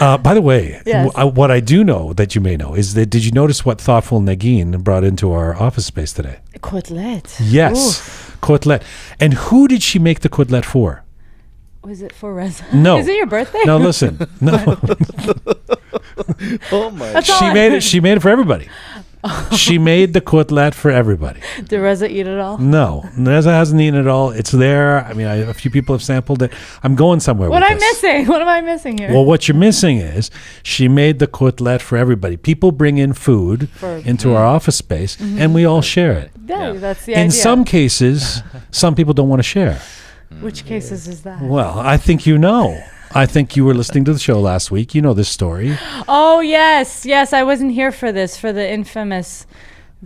By the way, Yes. what I do know that you may know is that did you notice what thoughtful Negin brought into our office space today? Côtelette. Yes, Oof. côtelette. And who did she make the côtelette for? Was it for Reza? No. Is it your birthday? No, listen. No. Oh my! That's all She made it for everybody. She made the côtelette for everybody. Did Reza eat it all? No, Reza hasn't eaten it all. It's there. I mean, a few people have sampled it. I'm going somewhere What with am I this. missing? What am I missing here? Well, what you're missing is she made the côtelette for everybody. People bring in food into our office space, and we all share it. yeah, that's the In idea. some cases, some people don't want to share. Which cases is that? Well, I think you know. I think you were listening to the show last week. You know this story. Oh, yes. Yes, I wasn't here for this, for the infamous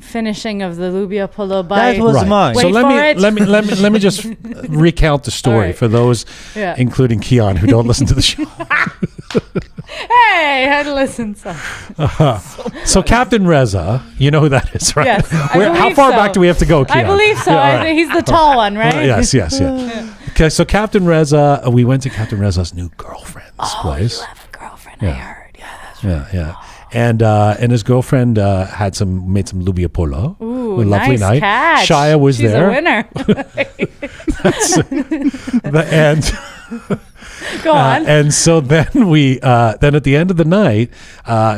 finishing of the Loobia Polo by... That was mine. So Wait let for me it. let me just recount the story All right. for those, Yeah. including Kian, who don't listen to the show. Hey, I had to listen. So Captain Reza, you know who that is, right? Yes, I How believe far so. back do we have to go, Kian? I believe so. Yeah, all I right. think he's the tall one, right? Yes. Okay, so Captain Reza, we went to Captain Reza's new girlfriend's place. You have a girlfriend, Yeah. I heard. Yeah, that's And his girlfriend made some Loobia Polo. Ooh, a lovely nice night. catch. Shaya was She's there. a winner. And Go on. and so then then at the end of the night,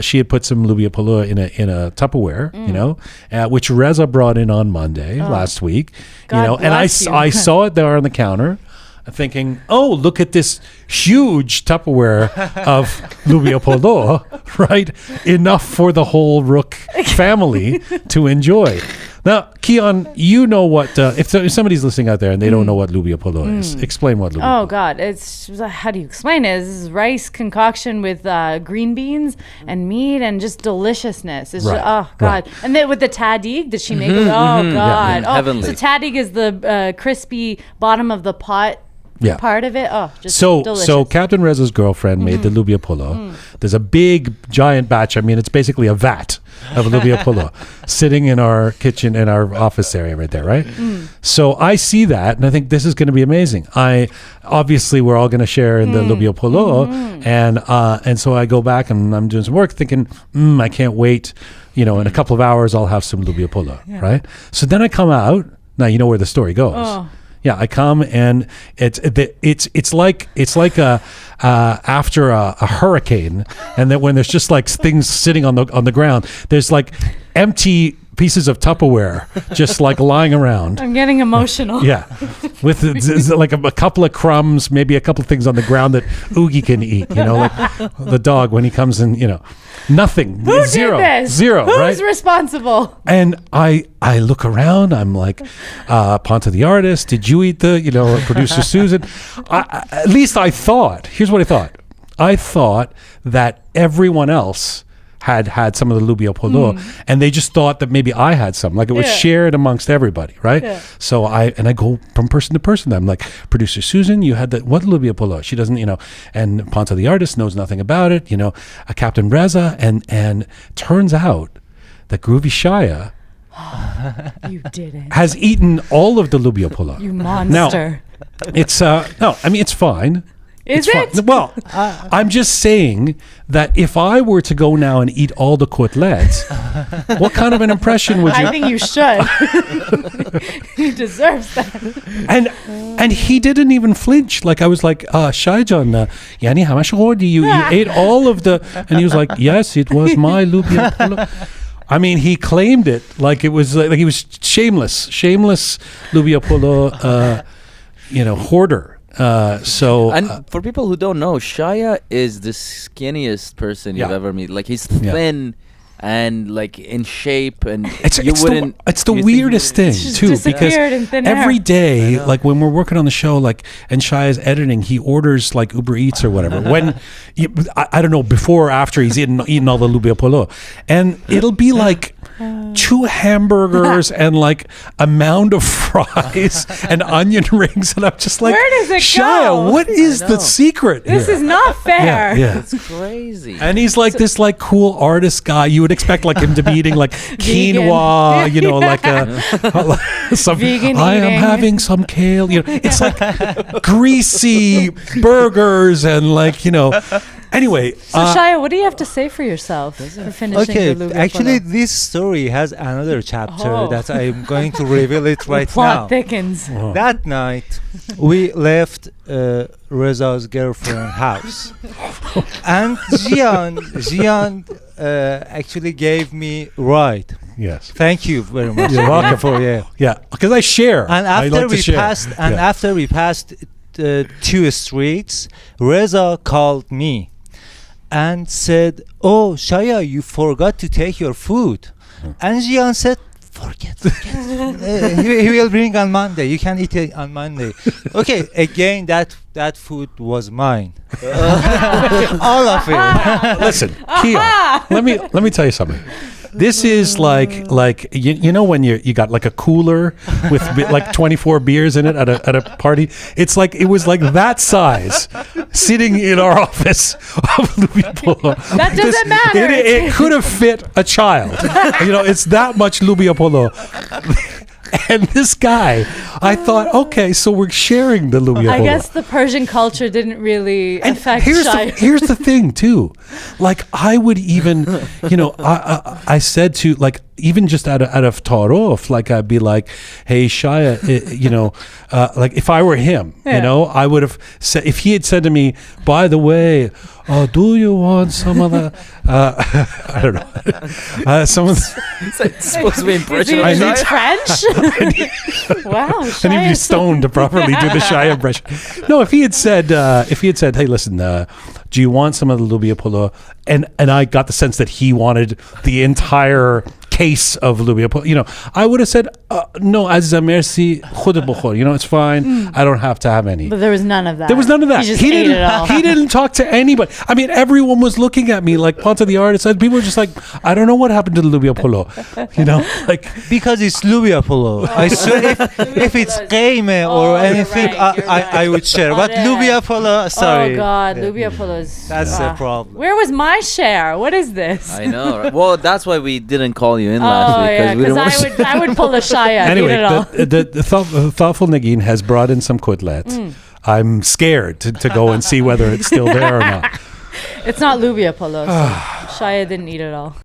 she had put some Loobia Polo in a Tupperware, which Reza brought in on Monday last week. God And bless you. I saw it there on the counter, thinking, oh, look at this huge Tupperware of Loobia Polo, right? Enough for the whole Roqe family to enjoy. Now, Kian, you know what, if somebody's listening out there and they don't know what Loobia Polo is, explain what Loobia Polo is. Oh God, it's how do you explain it? This is rice concoction with green beans and meat and just deliciousness. It's Right, just, oh God, and then with the tadig, did she make it? Oh God, oh, Heavenly. so tadig is the crispy bottom of the pot. Yeah. Part of it. Oh, just So delicious. Captain Reza's girlfriend made the Loobia Polo. There's a big, giant batch. I mean, it's basically a vat of Loobia Polo sitting in our kitchen, in our office area right there, right? So I see that, and I think this is going to be amazing. Obviously, we're all going to share in the Loobia Polo, and so I go back and I'm doing some work thinking, I can't wait. In a couple of hours, I'll have some Loobia Polo, right? So then I come out. Now, you know where the story goes. Oh. Yeah, I come and it's like after a hurricane, and then when there's just like things sitting on the ground, there's like empty pieces of Tupperware just like lying around. I'm getting emotional. Yeah, with like a couple of crumbs, maybe a couple of things on the ground that Oogie can eat. Like the dog when he comes in. Nothing. Who Zero. did this? Zero. Who's right? responsible? And I look around. I'm like, Ponta the artist. Did you eat the producer Susan? At least I thought. Here's what I thought. I thought that everyone else had some of the Loobia Polo, and they just thought that maybe I had some. Like it was shared amongst everybody, right? Yeah. So I go from person to person. I'm like, producer Susan, you had what Loobia Polo? She doesn't, and Ponta the artist knows nothing about it. A Captain Reza, and turns out that Groovy Shaya You didn't. has eaten all of the Loobia Polo. You monster. It's no, I mean it's fine. Is It's it? fine. Well, I'm just saying that if I were to go now and eat all the côtelettes, what kind of an impression would you? I think you should. He deserves that. And he didn't even flinch. Like I was like, Shaijan, Yani Hamashor, you ate all of the, and he was like, yes, it was my Loobia Polo. I mean, he claimed it like it was like he was shameless Loobia Polo, hoarder. For people who don't know, Shaya is the skinniest person you've ever met. Like he's thin and like in shape, and It's the weirdest thing too, because in thin every air. day, like when we're working on the show, like and Shaya's editing, he orders like Uber Eats or whatever. When I don't know, before or after he's eaten all the Loobia Polo, and it'll be like 2 hamburgers and like a mound of fries and onion rings, and I'm just like, where does it Shaya, go? what is the secret This here? is not fair. Yeah. It's crazy. And he's like this like cool artist guy. You would expect like him to be eating like quinoa, like some Vegan I am eating. having some kale. It's like greasy burgers and like Anyway, So Shaya, what do you have to say for yourself for finishing Okay, the Loobia actually, Polo? this story has another chapter Oh. that I'm going to reveal it right Plot now. thickens. That night, we left Reza's girlfriend's house, and Jian actually gave me ride. yes. Thank you very much. You're welcome. For Yeah, because I share. And I after like to we share. passed, Yeah. after we passed 2 streets, Reza called me and said, "Oh, Shaya, you forgot to take your food." And Jian said, "Forget. He will bring on Monday. You can eat it on Monday." Okay, again, that food was mine. All of it. Listen, Kia, let me tell you something. This is like you know when you got like a cooler with like 24 beers in it at a party. It's like it was like that size sitting in our office of Loobia Polo. That doesn't matter. It could have fit a child. You know, it's that much Loobia Polo. And this guy, I thought, okay, so we're sharing the Loobia Polo. I guess the Persian culture didn't really And affect Shaya. here's the thing too, like I would even, you know, I said to like even just out of Tarof, like I'd be like, hey Shaya, you know, like if I were him, you know, I would have said if he had said to me, by the way, do you want some of the I don't know, some of the, It's supposed to be in Is Persian. he I need- French? Wow, I need to be Shaya's stoned to properly do the Shaya impression. No, if he had said, hey, listen, do you want some of the Loobia Polo? And I got the sense that he wanted the entire case of Loobia Polo. You know, I would have said, no, Aziza, merci, khud bukhor. You know, it's fine. I don't have to have any. But there was none of that. There was none of that. He just ate it all. He didn't talk to anybody. I mean, everyone was looking at me like Ponta the artist. And people were just like, I don't know what happened to the Loobia Polo. You know, like Because it's Loobia Polo. I swear, if it's qeime or you're anything, right, you're right. I would share. But Yeah. Loobia Polo, sorry. Oh God, Yeah. Loobia Polo is. That's the problem. Where was my share? What is this? I know. Right? Well, that's why we didn't call you in last Oh week yeah, we didn't because want to. I would pull a Shaya. anyway, Eat it all. the thoughtful Nagin has brought in some quidlets. I'm scared to go and see whether it's still there or not. It's not Loobia Polo. So Shaya didn't eat it all.